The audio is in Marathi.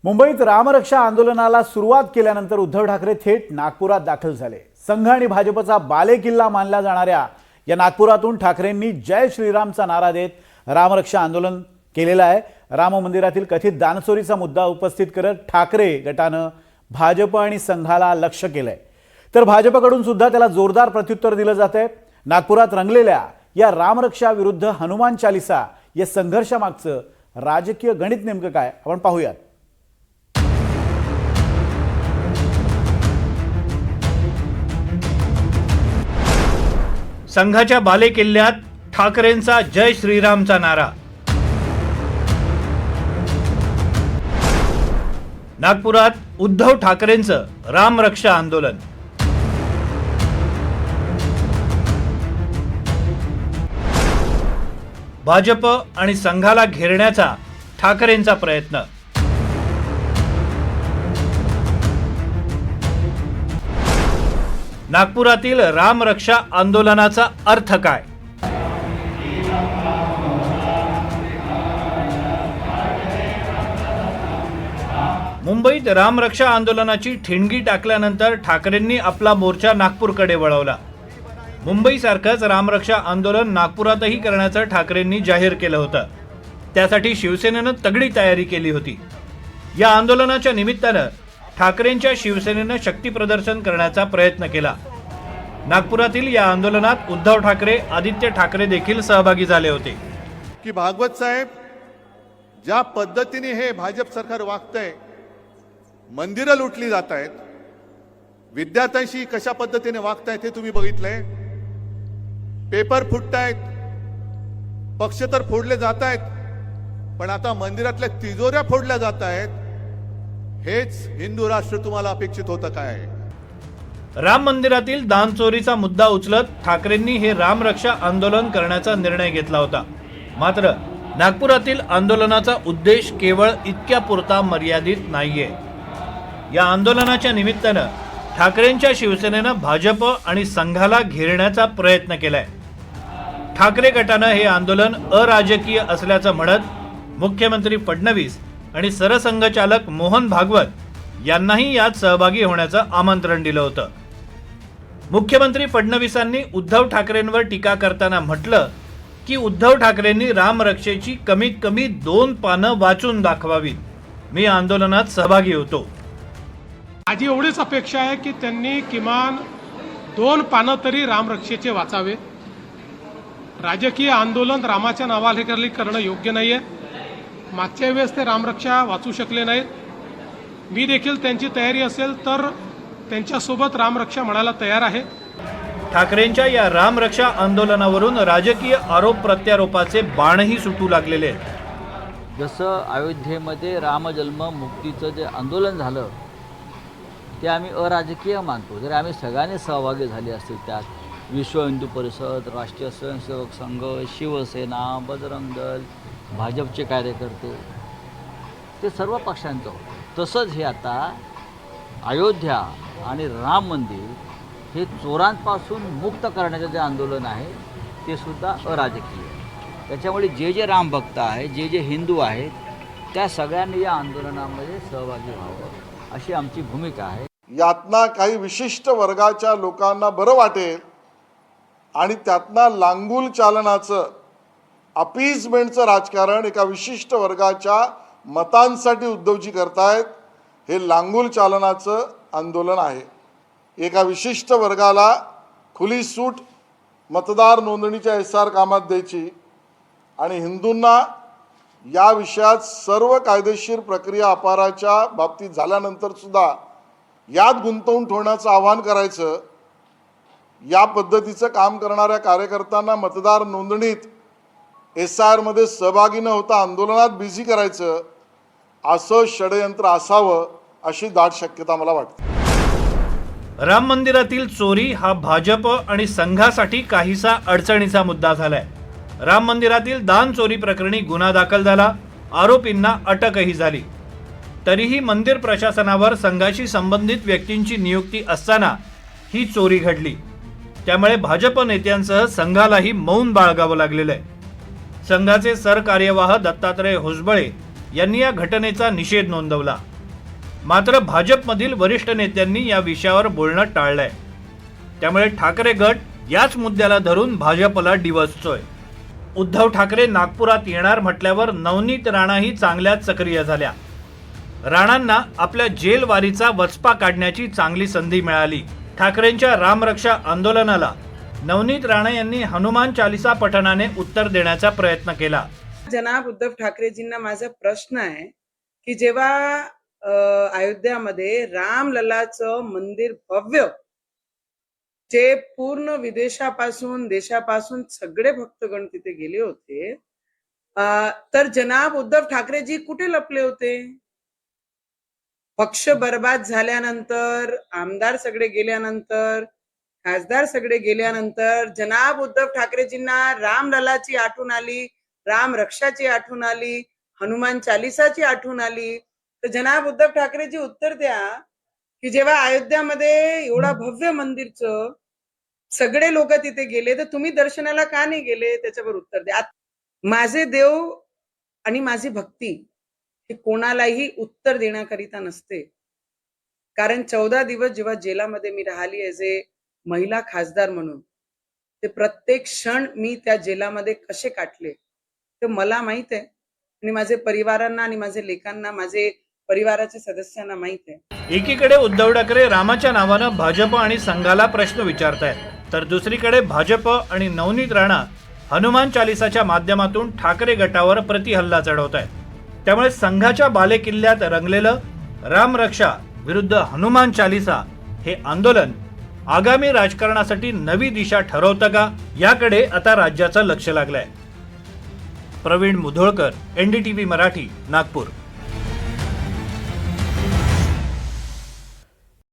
मुंबईत रामरक्षा आंदोलनाला सुरुवात केल्यानंतर उद्धव ठाकरे थेट नागपुरात दाखल झाले। संघ आणि भाजपचा बालेकिल्ला मानला जाणाऱ्या या नागपुरातून ठाकरेंनी जय श्रीरामचा नारा देत रामरक्षा आंदोलन केलेलं आहे। राम मंदिरातील कथित दानचोरीचा मुद्दा उपस्थित करत ठाकरे गटानं भाजप आणि संघाला लक्ष्य केलंय, तर भाजपकडून सुद्धा त्याला जोरदार प्रत्युत्तर दिलं जातंय। नागपुरात रंगलेल्या या रामरक्षा विरुद्ध हनुमान चालीसा या संघर्षामागचं राजकीय गणित नेमकं काय आपण पाहूयात। संघाच्या बालेकिल्ल्यात ठाकरेंचा जय श्रीरामचा नारा। नागपुरात उद्धव ठाकरेंचं रामरक्षा आंदोलन। भाजप आणि संघाला घेरण्याचा ठाकरेंचा प्रयत्न। नागपुरातील रामरक्षा आंदोलनाचा अर्थ काय? मुंबईत रामरक्षा आंदोलनाची ठिणगी टाकल्यानंतर ठाकरेंनी आपला मोर्चा नागपूरकडे वळवला। मुंबईसारखंच रामरक्षा आंदोलन नागपुरातही करण्याचं ठाकरेंनी जाहीर केलं होतं। त्यासाठी शिवसेनेनं तगडी तयारी केली होती। या आंदोलनाच्या निमित्तानं ठाकरेंच्या शिवसेनेनं शक्ती प्रदर्शन करण्याचा प्रयत्न केला। नागपुरातील या आंदोलनात उद्धव ठाकरे, आदित्य ठाकरे देखील सहभागी झाले होते। की भागवत साहेब ज्या पद्धतीने हे भाजप सरकार वागतंय, मंदिरं लुटली जात आहेत, विद्यार्थ्यांशी कशा पद्धतीने वागतायत हे तुम्ही बघितलंय। पेपर फुटतायत, पक्ष तर फोडले जात आहेत, पण आता मंदिरातल्या तिजोऱ्या फोडल्या जात आहेत। हेच हिंदू राष्ट्र तुम्हाला अपेक्षित होतं काय? राम मंदिरातील दानचोरीचा मुद्दा उचलत ठाकरेंनी हे रामरक्षा आंदोलन करण्याचा निर्णय घेतला होता। मात्र नागपुरातील आंदोलनाचा उद्देश केवळ इतक्यापुरता मर्यादित नाहीये। या आंदोलनाच्या निमित्तानं ठाकरेंच्या शिवसेनेनं भाजप आणि संघाला घेरण्याचा प्रयत्न केलाय। ठाकरे गटानं हे आंदोलन अराजकीय असल्याचं म्हणत मुख्यमंत्री फडणवीस आणि सरसंघचालक मोहन भागवत यांनाही यात सहभागी होण्याचं आमंत्रण दिलं होतं। मुख्यमंत्री फडणवीसांनी उद्धव ठाकरेंवर टीका करताना म्हटलं की उद्धव ठाकरेंनी रामरक्षेची कमीत कमी 2 पानं वाचून दाखवावीत। मी आंदोलनात सहभागी होतो। माझी एवढीच अपेक्षा आहे की त्यांनी किमान 2 पानं तरी रामरक्षेचे वाचावे। राजकीय आंदोलन रामाच्या नावाखाली करणं योग्य नाहीये। मागच्या वेळेस ते रामरक्षा वाचू शकले नाहीत। मी देखील त्यांची तयारी असेल तर त्यांच्यासोबत रामरक्षा म्हणायला तयार आहे। ठाकरेंच्या या रामरक्षा आंदोलनावरून राजकीय आरोप प्रत्यारोपाचे बाणही सुटू लागलेले आहेत। जसं अयोध्येमध्ये रामजन्म मुक्तीचं जे आंदोलन झालं ते आम्ही अराजकीय मानतो। जर आम्ही सगळ्यांनी सहभागी झाले असतील, त्यात विश्व हिंदू परिषद, राष्ट्रीय स्वयंसेवक संघ, शिवसेना, बजरंग दल, भाजपचे कार्यकर्ते, ते सर्व पक्षांचं होतं। तसंच हे आता अयोध्या आणि राम मंदिर हे चोरांपासून मुक्त करण्याचं जे आंदोलन आहे ते सुद्धा अराजकीय आहे। त्याच्यामुळे जे जे रामभक्त आहेत, जे जे हिंदू आहेत, त्या सगळ्यांनी या आंदोलनामध्ये सहभागी व्हावं अशी आमची भूमिका आहे। यातना काही विशिष्ट वर्गाच्या लोकांना बरं वाटेल आणि त्यातनं लांगुल चालनाचं, अपीजमेंटचं राजकारण एका विशिष्ट वर्गाच्या मतांसाठी उद्धवजी करतायत। हे लांगुल चालनाचं आंदोलन आहे। एका विशिष्ट वर्गाला खुली सूट मतदार नोंदणीच्या SR कामात द्यायची आणि हिंदूंना या विषयात सर्व कायदेशीर प्रक्रिया अपाराच्या बाबतीत झाल्यानंतर सुद्धा यात गुंतवून ठेवण्याचं आवाहन करायचं। या पद्धतीचं काम करणाऱ्या कार्यकर्त्यांना मतदार नोंदणीत SIR मध्ये सहभागी न होता आंदोलनात बिझी करायचं, असं षडयंत्र असावं अशी दाट शक्यता मला वाटते। राम मंदिरातील चोरी हा भाजप आणि संघासाठी काहीसा अडचणीचा मुद्दा झालाय। राम मंदिरातील दान चोरी प्रकरणी गुन्हा दाखल झाला, आरोपींना अटकही झाली। तरीही मंदिर प्रशासनावर संघाशी संबंधित व्यक्तींची नियुक्ती असताना ही चोरी घडली। त्यामुळे भाजप नेत्यांसह संघालाही मौन बाळगावं लागलेलं आहे। संघाचे सरकार्यवाह दत्तात्रय होसबळे यांनी या घटनेचा निषेध नोंदवला। मात्र भाजपमधील वरिष्ठ नेत्यांनी या विषयावर बोलणं टाळलंय. त्यामुळे ठाकरे गट याच मुद्द्याला धरून भाजपला डिवचतोय. उद्धव ठाकरे नागपुरात येणार म्हटल्यावर नवनीत राणाही चांगल्याच सक्रिय झाल्या. राणांना आपल्या जेलवारीचा वचपा काढण्याची चांगली संधी मिळाली. ठाकरेंच्या रामरक्षा आंदोलनाला नवनीत राणा यांनी हनुमान चालिसा पठणाने उत्तर देण्याचा प्रयत्न केला. जनाब उद्धव ठाकरेजींना माझा प्रश्न आहे की जेव्हा अयोध्यामध्ये रामललाचं मंदिर भव्य, जे पूर्ण विदेशापासून देशापासून सगळे भक्तगण तिथे गेले होते, तर जनाब उद्धव ठाकरेजी कुठे लपले होते? पक्ष बर्बाद झाल्यानंतर, आमदार सगळे गेल्यानंतर, खासदार सगळे गेल्यानंतर जनाब उद्धव ठाकरेजींना रामललाची आठवण आली, राम रक्षाची आठवण आली, हनुमान चालिसाची आठवण आली. तर जनाब उद्धव ठाकरेजी उत्तर द्या की जेव्हा अयोध्यामध्ये एवढा भव्य मंदिरचं सगळे लोक तिथे गेले, तर तुम्ही दर्शनाला का नाही गेले? त्याच्यावर उत्तर द्या. माझे देव आणि माझी भक्ती हे कोणालाही उत्तर देण्याकरिता नसते. कारण 14 दिवस जेव्हा जेलामध्ये मी राहिली ॲज ए महिला खासदार म्हणून, ते प्रत्येक क्षण मी त्या जेलामध्ये कसे काटले ते मला माहित आहे आणि माझे परिवारांना आणि माझे लेकांना, माझे परिवाराच्या सदस्यांना माहित आहे. एकीकडे उद्धव ठाकरे रामाच्या नावानं भाजप आणि संघाला प्रश्न विचारतायत, तर दुसरीकडे भाजप आणि नवनीत राणा हनुमान चालिसाच्या माध्यमातून ठाकरे गटावर प्रतिहल्ला चढवत आहेत. त्यामुळे संघाच्या बालेकिल्ल्यात रंगलेलं रामरक्षा विरुद्ध हनुमान चालिसा हे आंदोलन आगामी राजकारणासाठी नवी दिशा ठरवतं का, याकडे आता राज्याचं लक्ष लागलंय. प्रवीण मुधोळकर, NDTV मराठी, नागपूर.